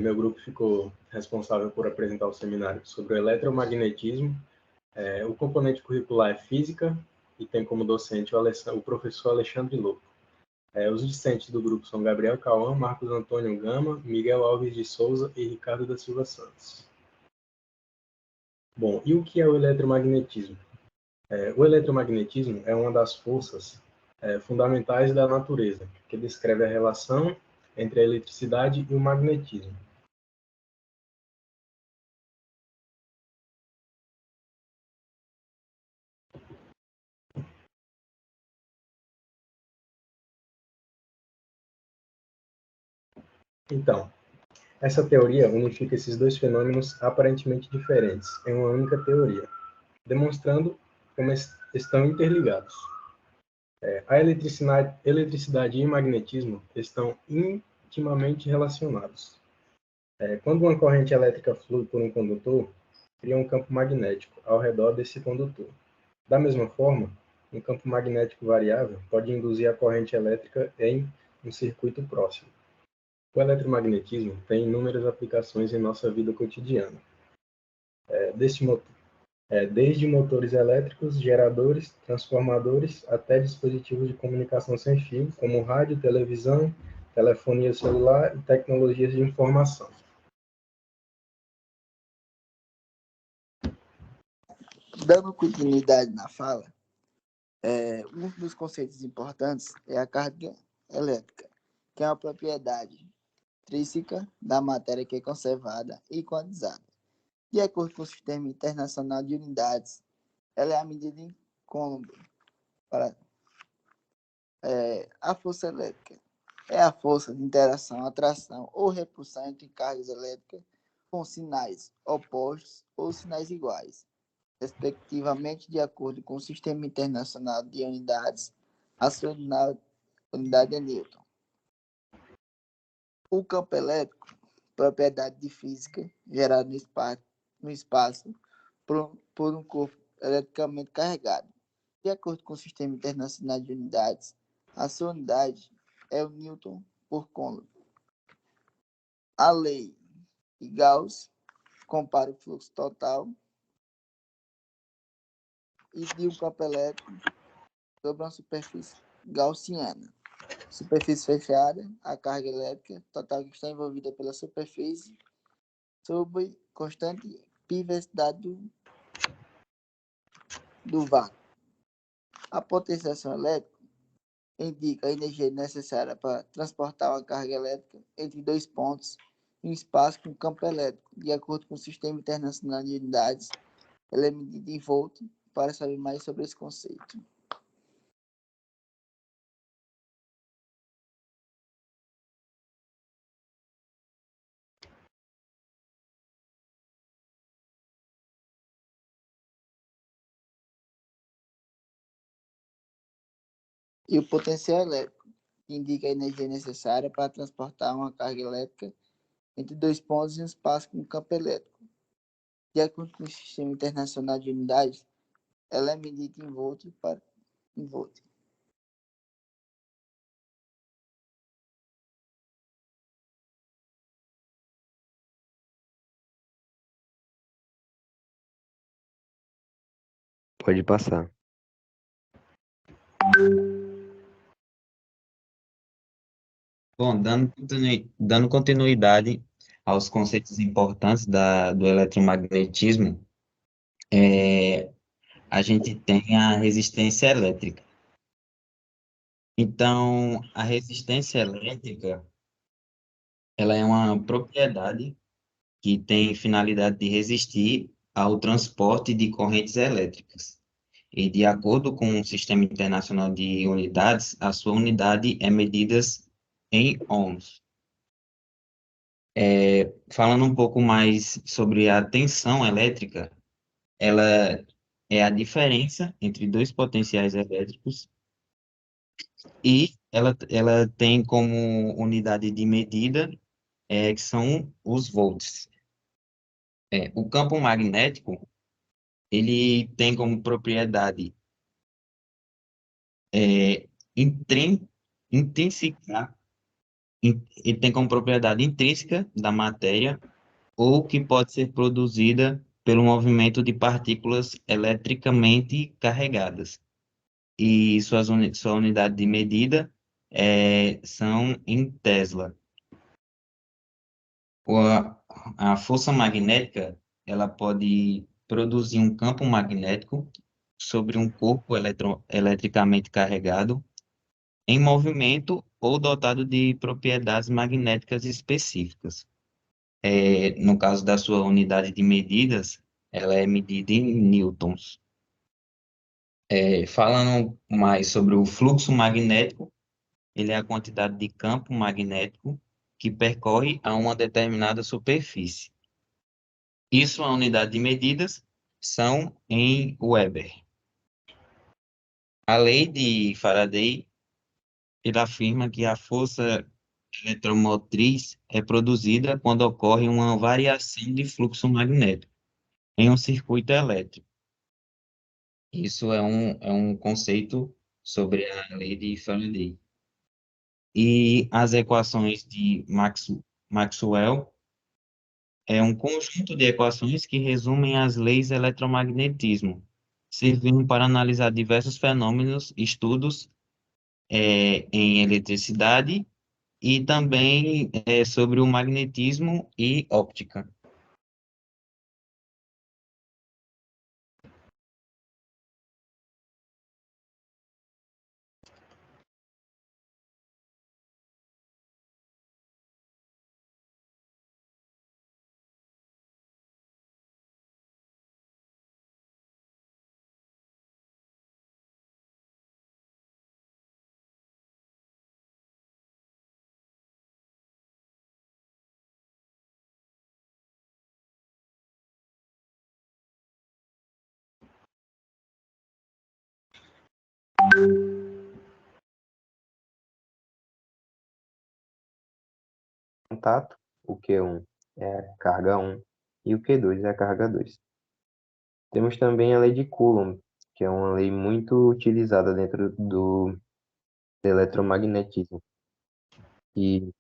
Meu grupo ficou responsável por apresentar o seminário sobre o eletromagnetismo. O componente curricular é física e tem como docente o professor Alexandre Lopo. Os discentes do grupo são Gabriel Cauã, Marcos Antônio Gama, Miguel Alves de Souza e Ricardo da Silva Santos. Bom, e o que é o eletromagnetismo? O eletromagnetismo é uma das forças fundamentais da natureza, que descreve a relação entre a eletricidade e o magnetismo. Então, essa teoria unifica esses dois fenômenos aparentemente diferentes em uma única teoria, demonstrando como estão interligados. A eletricidade e o magnetismo estão intimamente relacionados. Quando uma corrente elétrica flui por um condutor, cria um campo magnético ao redor desse condutor. Da mesma forma, um campo magnético variável pode induzir a corrente elétrica em um circuito próximo. O eletromagnetismo tem inúmeras aplicações em nossa vida cotidiana, desde motores elétricos, geradores, transformadores, até dispositivos de comunicação sem fio, como rádio, televisão, telefonia celular e tecnologias de informação. Dando continuidade na fala, um dos conceitos importantes é a carga elétrica, que é uma propriedade intrínseca da matéria que é conservada e quantizada. De acordo com o Sistema Internacional de Unidades, ela é a medida em Coulomb para a força elétrica. É a força de interação, atração ou repulsão entre cargas elétricas com sinais opostos ou sinais iguais, respectivamente, de acordo com o Sistema Internacional de Unidades, a sua unidade é Newton. O campo elétrico, propriedade de física, gerada no espaço por um corpo eletricamente carregado. De acordo com o Sistema Internacional de Unidades, a sua unidade é o Newton por Coulomb. A lei de Gauss compara o fluxo total e de um campo elétrico sobre uma superfície gaussiana. Superfície fechada, a carga elétrica total que está envolvida pela superfície sob constante pivosidade do vácuo. A potenciação elétrica indica a energia necessária para transportar uma carga elétrica entre dois pontos em um espaço com campo elétrico. De acordo com o Sistema Internacional de Unidades, ela é medida em volt. Para saber mais sobre esse conceito. E o potencial elétrico indica a energia necessária para transportar uma carga elétrica entre dois pontos em um espaço com campo elétrico. De acordo com o Sistema Internacional de Unidades, ela é medida em volt. Pode passar. Bom, dando continuidade aos conceitos importantes do eletromagnetismo, a gente tem a resistência elétrica. Então, a resistência elétrica, ela é uma propriedade que tem finalidade de resistir ao transporte de correntes elétricas. E, de acordo com o Sistema Internacional de Unidades, a sua unidade é medida em ohms. Falando um pouco mais sobre a tensão elétrica, ela é a diferença entre dois potenciais elétricos e ela tem como unidade de medida que são os volts. O campo magnético, ele tem como propriedade intensificar ele tem como propriedade intrínseca da matéria ou que pode ser produzida pelo movimento de partículas eletricamente carregadas. E sua unidade de medida são em Tesla. A força magnética, ela pode produzir um campo magnético sobre um corpo eletricamente carregado em movimento ou dotado de propriedades magnéticas específicas. No caso da sua unidade de medidas, ela é medida em newtons. Falando mais sobre o fluxo magnético, ele é a quantidade de campo magnético que percorre a uma determinada superfície. E sua unidade de medidas são em Weber. A lei de Faraday, ele afirma que a força eletromotriz é produzida quando ocorre uma variação de fluxo magnético em um circuito elétrico. Isso é um conceito sobre a lei de Faraday. E as equações de Maxwell é um conjunto de equações que resumem as leis do eletromagnetismo, servindo para analisar diversos fenômenos, estudos em eletricidade e também sobre o magnetismo e óptica. Contato, o Q1 é a carga 1 e o Q2 é a carga 2. Temos também a lei de Coulomb, que é uma lei muito utilizada dentro do eletromagnetismo, e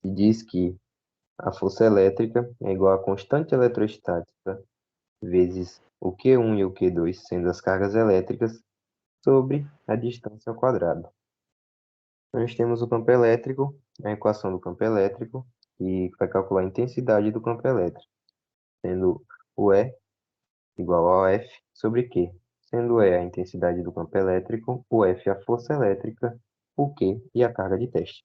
diz que a força elétrica é igual à constante eletrostática vezes o Q1 e o Q2, sendo as cargas elétricas, sobre a distância ao quadrado. Nós temos o campo elétrico, a equação do campo elétrico, que vai calcular a intensidade do campo elétrico, sendo o E igual ao F sobre Q, sendo E a intensidade do campo elétrico, o F a força elétrica, o Q e a carga de teste.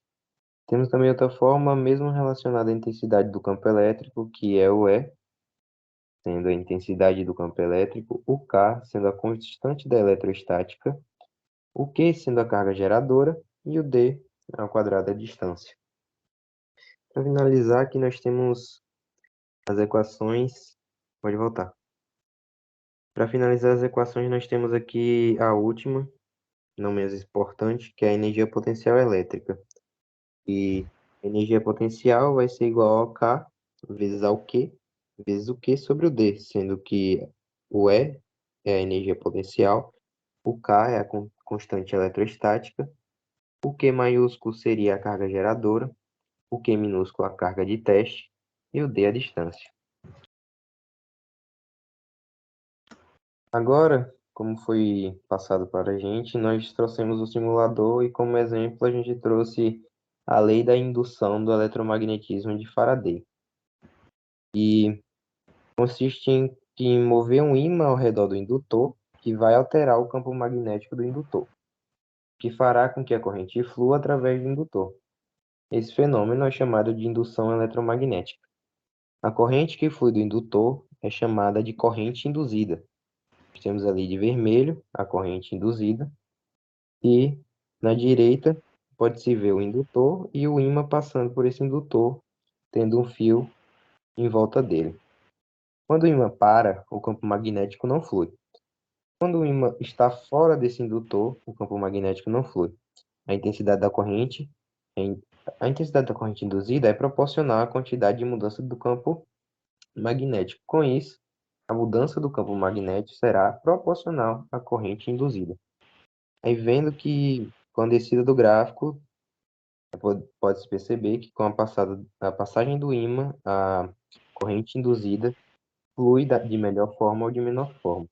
Temos também outra forma, mesmo relacionada à intensidade do campo elétrico, que é o E, sendo a intensidade do campo elétrico, o K sendo a constante da eletrostática, o Q sendo a carga geradora e o D ao quadrado da distância. Para finalizar, aqui nós temos as equações. Pode voltar. Para finalizar as equações, nós temos aqui a última, não menos importante, que é a energia potencial elétrica. E a energia potencial vai ser igual ao K vezes ao Q, vezes o Q sobre o D, sendo que o E é a energia potencial, o K é a constante eletrostática, o Q maiúsculo seria a carga geradora, o Q minúsculo a carga de teste e o D a distância. Agora, como foi passado para a gente, nós trouxemos o simulador e como exemplo a gente trouxe a lei da indução do eletromagnetismo de Faraday. E consiste em mover um ímã ao redor do indutor que vai alterar o campo magnético do indutor, que fará com que a corrente flua através do indutor. Esse fenômeno é chamado de indução eletromagnética. A corrente que flui do indutor é chamada de corrente induzida. Temos ali de vermelho a corrente induzida e na direita pode-se ver o indutor e o ímã passando por esse indutor, tendo um fio em volta dele. Quando o ímã para, o campo magnético não flui. Quando o ímã está fora desse indutor, o campo magnético não flui. A intensidade da corrente induzida é proporcional à quantidade de mudança do campo magnético. Com isso, a mudança do campo magnético será proporcional à corrente induzida. Aí vendo que, com a descida do gráfico, Pode-se perceber que com a passagem do ímã, a corrente induzida flui de melhor forma ou de menor forma.